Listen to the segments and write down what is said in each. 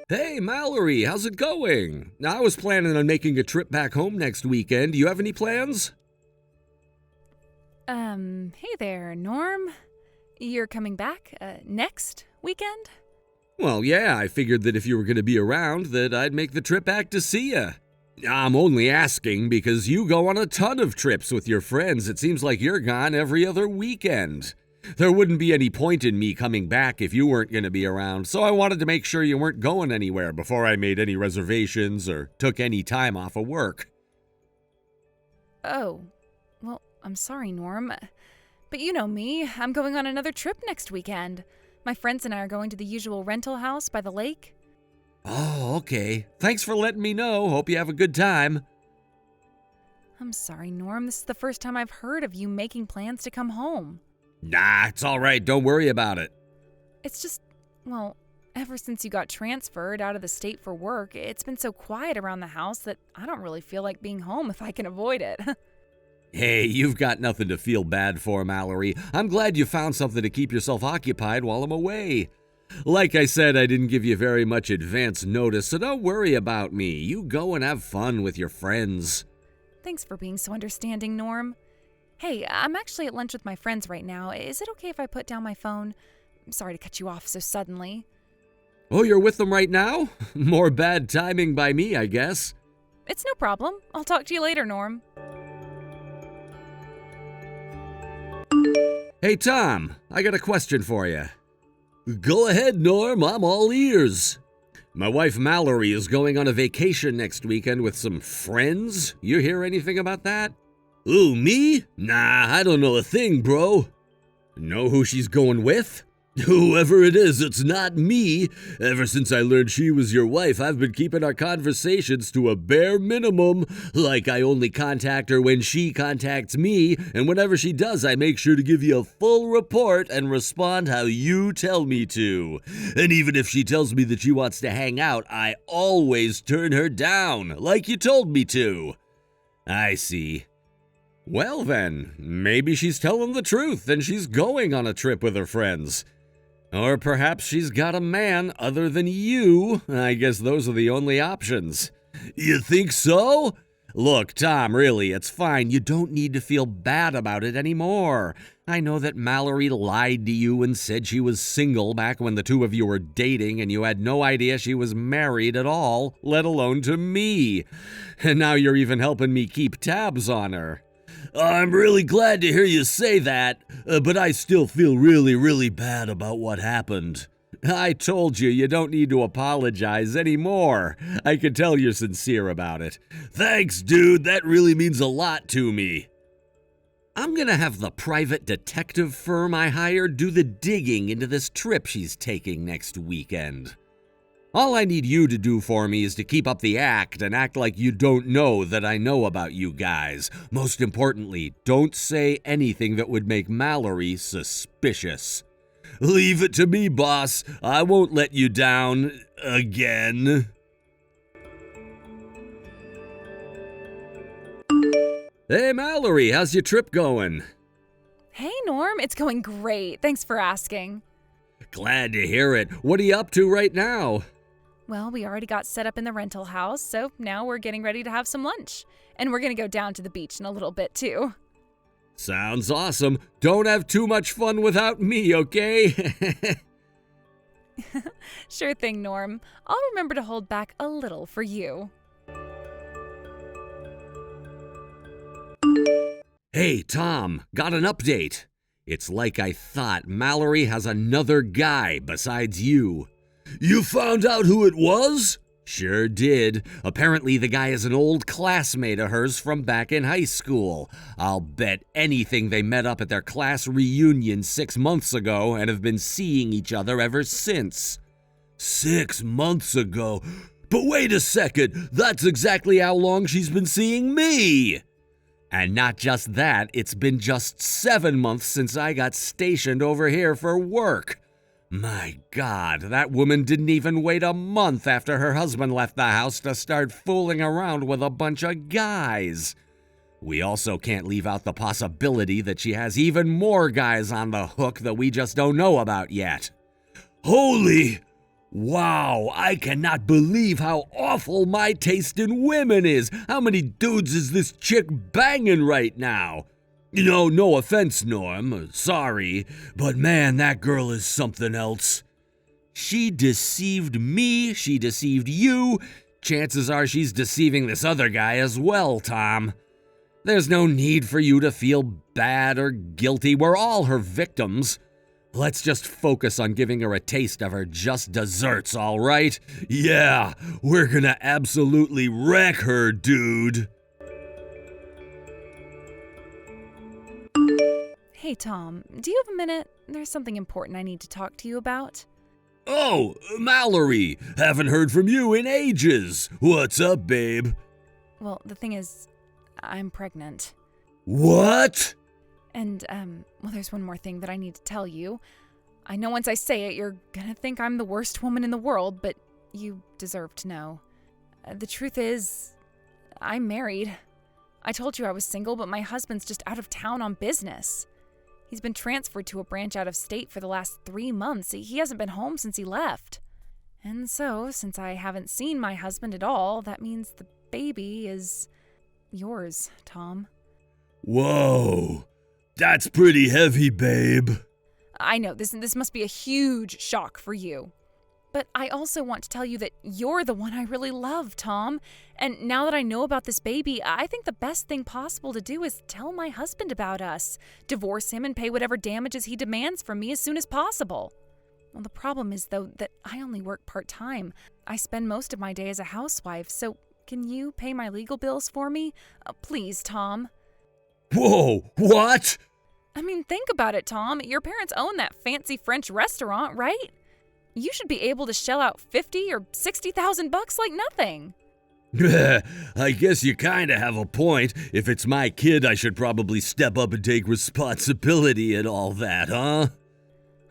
Hey, Mallory, how's it going? I was planning on making a trip back home next weekend. Do you have any plans? Hey there, Norm. You're coming back, next weekend? Well, yeah, I figured that if you were going to be around, that I'd make the trip back to see you. I'm only asking because you go on a ton of trips with your friends. It seems like you're gone every other weekend. There wouldn't be any point in me coming back if you weren't going to be around, so I wanted to make sure you weren't going anywhere before I made any reservations or took any time off of work. Oh, well, I'm sorry, Norm. But you know me, I'm going on another trip next weekend. My friends and I are going to the usual rental house by the lake. Oh, okay. Thanks for letting me know. Hope you have a good time. I'm sorry, Norm. This is the first time I've heard of you making plans to come home. Nah, it's all right. Don't worry about it. It's just, well, ever since you got transferred out of the state for work, it's been so quiet around the house that I don't really feel like being home if I can avoid it. Hey, you've got nothing to feel bad for, Mallory. I'm glad you found something to keep yourself occupied while I'm away. Like I said, I didn't give you very much advance notice, so don't worry about me. You go and have fun with your friends. Thanks for being so understanding, Norm. Hey, I'm actually at lunch with my friends right now. Is it okay if I put down my phone? I'm sorry to cut you off so suddenly. Oh, you're with them right now? More bad timing by me, I guess. It's no problem. I'll talk to you later, Norm. Hey, Tom, I got a question for you. Go ahead, Norm. I'm all ears. My wife Mallory is going on a vacation next weekend with some friends. You hear anything about that? Ooh, me? Nah, I don't know a thing, bro. Know who she's going with? Whoever it is, it's not me. Ever since I learned she was your wife, I've been keeping our conversations to a bare minimum. Like I only contact her when she contacts me, and whenever she does, I make sure to give you a full report and respond how you tell me to. And even if she tells me that she wants to hang out, I always turn her down, like you told me to. I see. Well then, maybe she's telling the truth and she's going on a trip with her friends. Or perhaps she's got a man other than you. I guess those are the only options. You think so? Look, Tom, really, it's fine. You don't need to feel bad about it anymore. I know that Mallory lied to you and said she was single back when the two of you were dating and you had no idea she was married at all, let alone to me. And now you're even helping me keep tabs on her. I'm really glad to hear you say that, but I still feel really bad about what happened. I told you, you don't need to apologize anymore. I can tell you're sincere about it. Thanks, dude. That really means a lot to me. I'm gonna have the private detective firm I hired do the digging into this trip she's taking next weekend. All I need you to do for me is to keep up the act and act like you don't know that I know about you guys. Most importantly, don't say anything that would make Mallory suspicious. Leave it to me, boss. I won't let you down again. Hey, Mallory, how's your trip going? Hey, Norm. It's going great. Thanks for asking. Glad to hear it. What are you up to right now? Well, we already got set up in the rental house, so now we're getting ready to have some lunch. And we're going to go down to the beach in a little bit, too. Sounds awesome. Don't have too much fun without me, okay? Sure thing, Norm. I'll remember to hold back a little for you. Hey, Tom, got an update. It's like I thought. Mallory has another guy besides you. You found out who it was? Sure did. Apparently the guy is an old classmate of hers from back in high school. I'll bet anything they met up at their class reunion 6 months ago and have been seeing each other ever since. 6 months ago? But wait a second, that's exactly how long she's been seeing me! And not just that, it's been just 7 months since I got stationed over here for work. My God, that woman didn't even wait a month after her husband left the house to start fooling around with a bunch of guys. We also can't leave out the possibility that she has even more guys on the hook that we just don't know about yet. Holy... Wow, I cannot believe how awful my taste in women is. How many dudes is this chick banging right now? No offense, Norm, sorry, but man, that girl is something else. She deceived me, she deceived you. Chances are she's deceiving this other guy as well, Tom. There's no need for you to feel bad or guilty. We're all her victims. Let's just focus on giving her a taste of her just desserts, all right? Yeah, we're gonna absolutely wreck her, dude. Hey, Tom, do you have a minute? There's something important I need to talk to you about. Oh, Mallory, haven't heard from you in ages. What's up, babe? Well, the thing is, I'm pregnant. What? And, well, there's one more thing that I need to tell you. I know once I say it, you're gonna think I'm the worst woman in the world, but you deserve to know. The truth is, I'm married. I told you I was single, but my husband's just out of town on business. He's been transferred to a branch out of state for the last 3 months. He hasn't been home since he left. And so, since I haven't seen my husband at all, that means the baby is yours, Tom. Whoa, that's pretty heavy, babe. I know, this must be a huge shock for you. But I also want to tell you that you're the one I really love, Tom. And now that I know about this baby, I think the best thing possible to do is tell my husband about us, divorce him, and pay whatever damages he demands from me as soon as possible. Well, the problem is, though, that I only work part-time. I spend most of my day as a housewife, so can you pay my legal bills for me? Please, Tom. Whoa, what? I mean, think about it, Tom. Your parents own that fancy French restaurant, right? You should be able to shell out $50,000 or $60,000 like nothing. I guess you kinda have a point. If it's my kid, I should probably step up and take responsibility and all that, huh?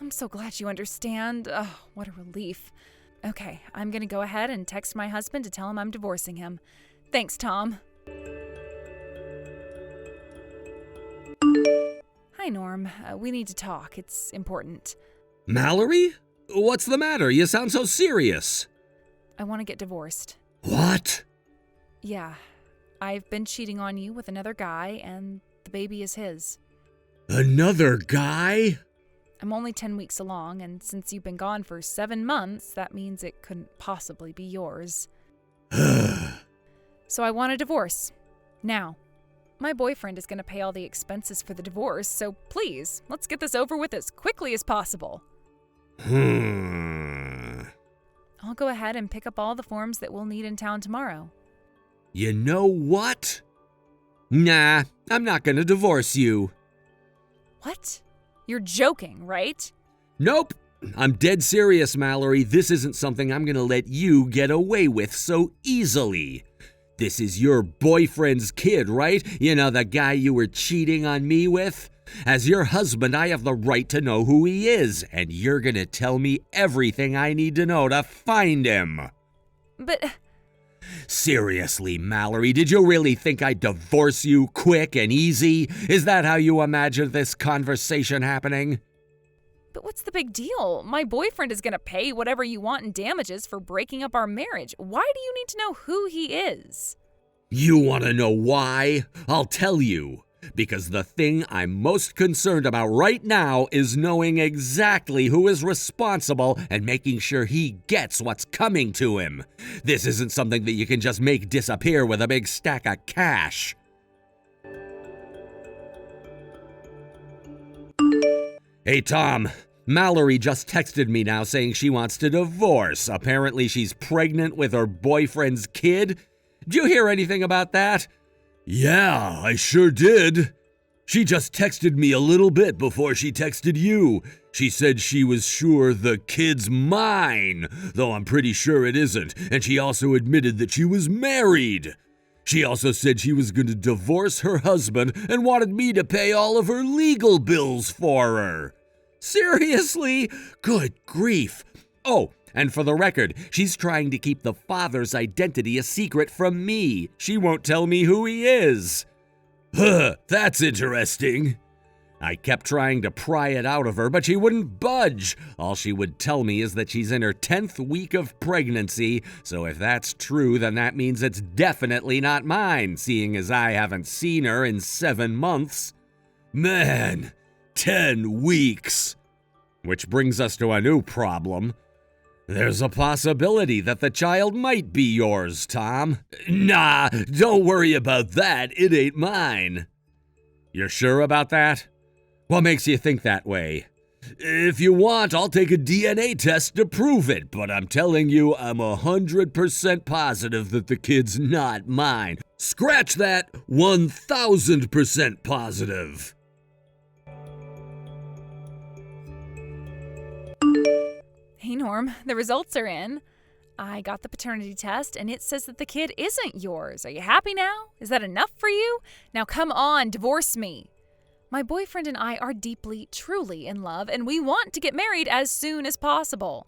I'm so glad you understand. Oh, what a relief. Okay, I'm gonna go ahead and text my husband to tell him I'm divorcing him. Thanks, Tom. Hi, Norm. We need to talk. It's important. Mallory? What's the matter? You sound so serious. I want to get divorced. What? Yeah. I've been cheating on you with another guy, and the baby is his. Another guy? I'm only 10 weeks along, and since you've been gone for 7 months, that means it couldn't possibly be yours. So I want a divorce. Now. My boyfriend is going to pay all the expenses for the divorce, so please, let's get this over with as quickly as possible. I'll go ahead and pick up all the forms that we'll need in town tomorrow. You know what? Nah, I'm not gonna divorce you. What? You're joking, right? Nope. I'm dead serious, Mallory. This isn't something I'm gonna let you get away with so easily. This is your boyfriend's kid, right? You know, the guy you were cheating on me with? As your husband, I have the right to know who he is, and you're gonna tell me everything I need to know to find him. But... Seriously, Mallory, did you really think I'd divorce you quick and easy? Is that how you imagined this conversation happening? But what's the big deal? My boyfriend is gonna pay whatever you want in damages for breaking up our marriage. Why do you need to know who he is? You want to know why? I'll tell you. Because the thing I'm most concerned about right now is knowing exactly who is responsible and making sure he gets what's coming to him. This isn't something that you can just make disappear with a big stack of cash. Hey, Tom. Mallory just texted me now saying she wants to divorce. Apparently she's pregnant with her boyfriend's kid. Did you hear anything about that? Yeah, I sure did. She just texted me a little bit before she texted you. She said she was sure the kid's mine, though I'm pretty sure it isn't, and she also admitted that she was married. She also said she was going to divorce her husband and wanted me to pay all of her legal bills for her. Seriously? Good grief. Oh, and for the record, she's trying to keep the father's identity a secret from me. She won't tell me who he is. Huh, that's interesting. I kept trying to pry it out of her, but she wouldn't budge. All she would tell me is that she's in her 10th week of pregnancy, so if that's true, then that means it's definitely not mine, seeing as I haven't seen her in 7 months. Man, 10 weeks. Which brings us to a new problem. There's a possibility that the child might be yours, Tom. Nah, don't worry about that. It ain't mine. You're sure about that? What makes you think that way? If you want, I'll take a DNA test to prove it, but I'm telling you, I'm 100% positive that the kid's not mine. Scratch that, 1000% positive. Hey, Norm, the results are in. I got the paternity test, and it says that the kid isn't yours. Are you happy now? Is that enough for you? Now come on, divorce me. My boyfriend and I are deeply, truly in love, and we want to get married as soon as possible.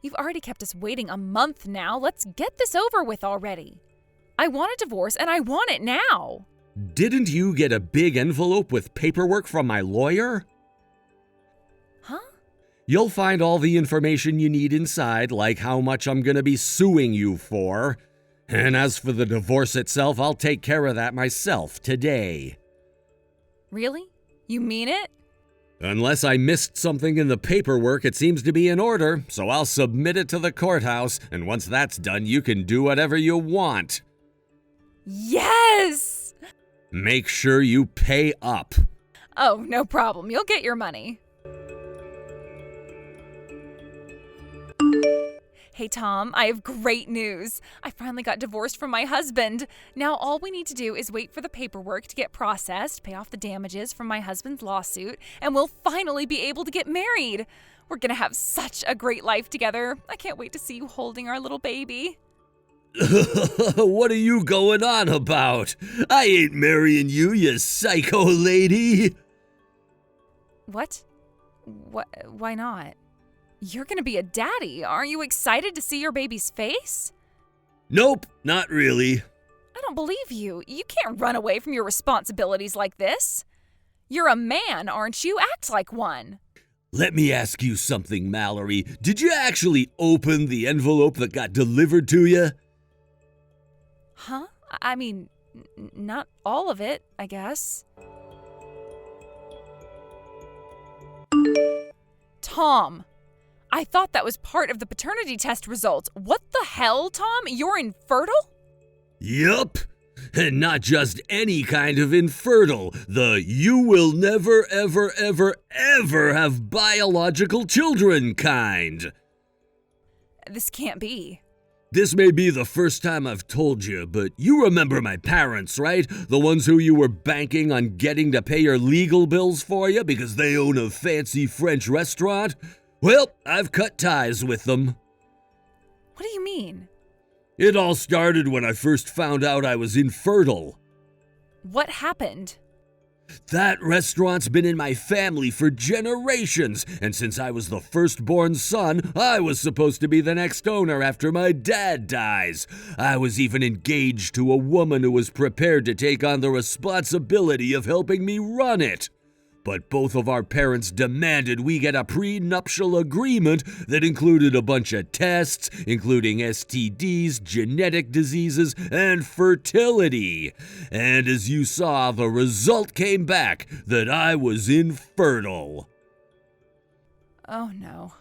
You've already kept us waiting a month now. Let's get this over with already. I want a divorce, and I want it now. Didn't you get a big envelope with paperwork from my lawyer? Huh? You'll find all the information you need inside, like how much I'm gonna be suing you for. And as for the divorce itself, I'll take care of that myself today. Really? You mean it? Unless I missed something in the paperwork, it seems to be in order, so I'll submit it to the courthouse, and once that's done, you can do whatever you want. Yes! Make sure you pay up. Oh, no problem. You'll get your money. Hey, Tom, I have great news. I finally got divorced from my husband. Now all we need to do is wait for the paperwork to get processed, pay off the damages from my husband's lawsuit, and we'll finally be able to get married. We're gonna have such a great life together. I can't wait to see you holding our little baby. What are you going on about? I ain't marrying you, you psycho lady. What? Why not? You're gonna be a daddy. Aren't you excited to see your baby's face? Nope, not really. I don't believe you. You can't run away from your responsibilities like this. You're a man, aren't you? Act like one. Let me ask you something, Mallory. Did you actually open the envelope that got delivered to you? Huh? I mean, not all of it, I guess. Tom, I thought that was part of the paternity test results. What the hell, Tom? You're infertile? Yup. And not just any kind of infertile. You will never, ever, ever, ever have biological children kind. This can't be. This may be the first time I've told you, but you remember my parents, right? The ones who you were banking on getting to pay your legal bills for you because they own a fancy French restaurant? Well, I've cut ties with them. What do you mean? It all started when I first found out I was infertile. What happened? That restaurant's been in my family for generations, and since I was the firstborn son, I was supposed to be the next owner after my dad dies. I was even engaged to a woman who was prepared to take on the responsibility of helping me run it. But both of our parents demanded we get a prenuptial agreement that included a bunch of tests, including STDs, genetic diseases, and fertility. And as you saw, the result came back that I was infertile. Oh no.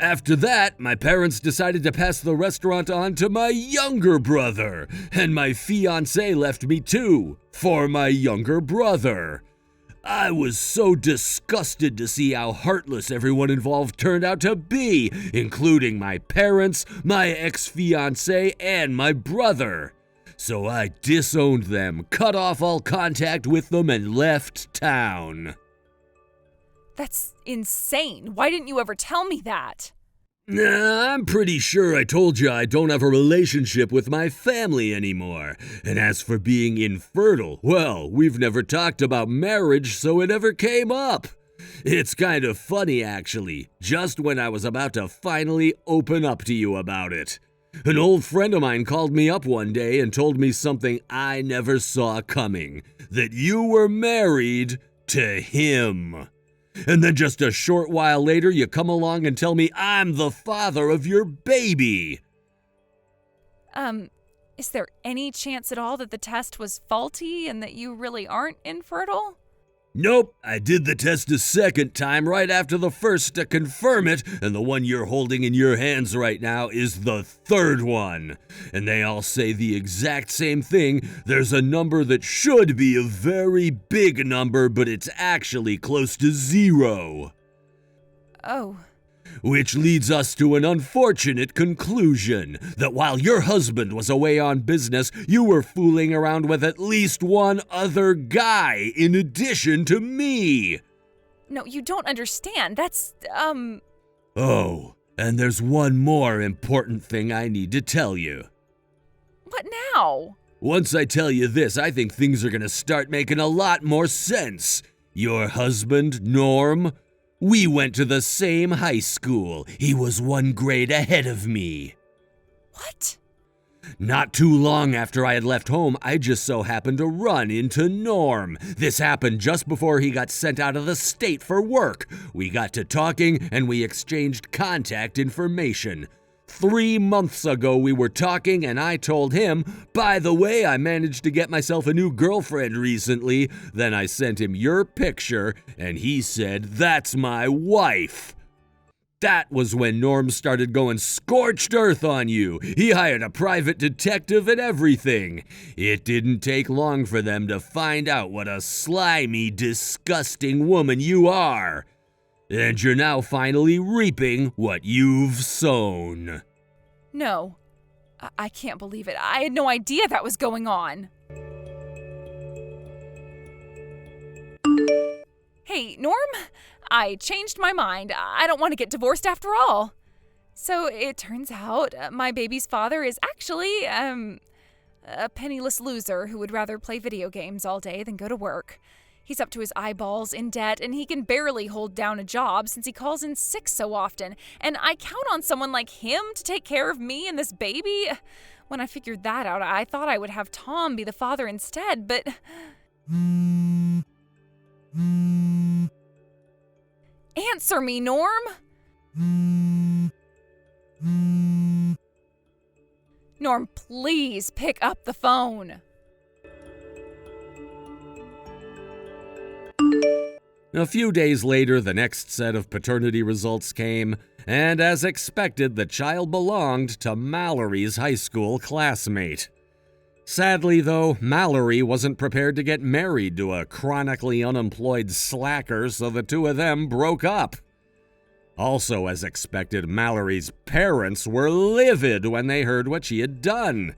After that, my parents decided to pass the restaurant on to my younger brother, and my fiancée left me too, for my younger brother. I was so disgusted to see how heartless everyone involved turned out to be, including my parents, my ex-fiancée, and my brother. So I disowned them, cut off all contact with them, and left town. That's insane. Why didn't you ever tell me that? Nah, I'm pretty sure I told you I don't have a relationship with my family anymore. And as for being infertile, well, we've never talked about marriage, so it never came up. It's kind of funny, actually, just when I was about to finally open up to you about it. An old friend of mine called me up one day and told me something I never saw coming. That you were married to him. And then just a short while later, you come along and tell me I'm the father of your baby. Is there any chance at all that the test was faulty and that you really aren't infertile? Nope, I did the test a second time right after the first to confirm it, and the one you're holding in your hands right now is the third one. And they all say the exact same thing. There's a number that should be a very big number, but it's actually close to 0. Oh. Which leads us to an unfortunate conclusion, that while your husband was away on business, you were fooling around with at least one other guy in addition to me. No, you don't understand. That's, Oh, and there's one more important thing I need to tell you. What now? Once I tell you this, I think things are gonna start making a lot more sense. Your husband, Norm, we went to the same high school. He was 1 grade ahead of me. What? Not too long after I had left home, I just so happened to run into Norm. This happened just before he got sent out of the state for work. We got to talking and we exchanged contact information. 3 months ago we were talking and I told him, by the way, I managed to get myself a new girlfriend recently. Then I sent him your picture and he said, that's my wife. That was when Norm started going scorched earth on you. He hired a private detective and everything. It didn't take long for them to find out what a slimy, disgusting woman you are. And you're now finally reaping what you've sown. No. I can't believe it. I had no idea that was going on. Hey, Norm, I changed my mind. I don't want to get divorced after all. So it turns out my baby's father is actually, a penniless loser who would rather play video games all day than go to work. He's up to his eyeballs in debt, and he can barely hold down a job since he calls in sick so often. And I count on someone like him to take care of me and this baby. When I figured that out, I thought I would have Tom be the father instead, but... Answer me, Norm! Norm, please pick up the phone. A few days later, the next set of paternity results came, and as expected, the child belonged to Mallory's high school classmate. Sadly, though, Mallory wasn't prepared to get married to a chronically unemployed slacker, so the two of them broke up. Also, as expected, Mallory's parents were livid when they heard what she had done.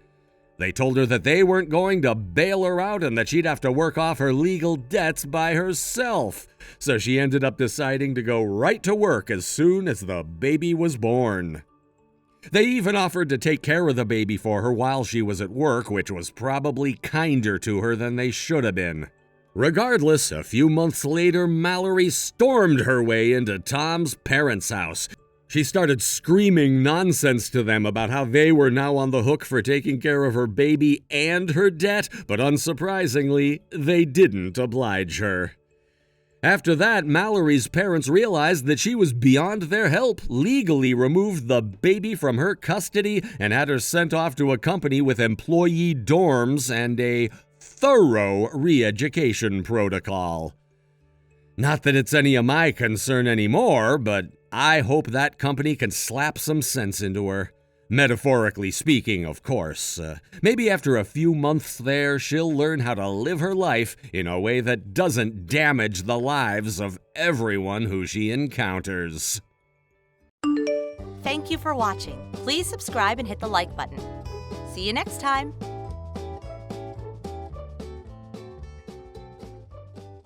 They told her that they weren't going to bail her out and that she'd have to work off her legal debts by herself. So she ended up deciding to go right to work as soon as the baby was born. They even offered to take care of the baby for her while she was at work, which was probably kinder to her than they should have been. Regardless, a few months later, Mallory stormed her way into Tom's parents' house. She started screaming nonsense to them about how they were now on the hook for taking care of her baby and her debt, but unsurprisingly, they didn't oblige her. After that, Mallory's parents realized that she was beyond their help, legally removed the baby from her custody, and had her sent off to a company with employee dorms and a thorough re-education protocol. Not that it's any of my concern anymore, but I hope that company can slap some sense into her. Metaphorically speaking, of course. Maybe after a few months there, she'll learn how to live her life in a way that doesn't damage the lives of everyone who she encounters. Thank you for watching. Please subscribe and hit the like button. See you next time.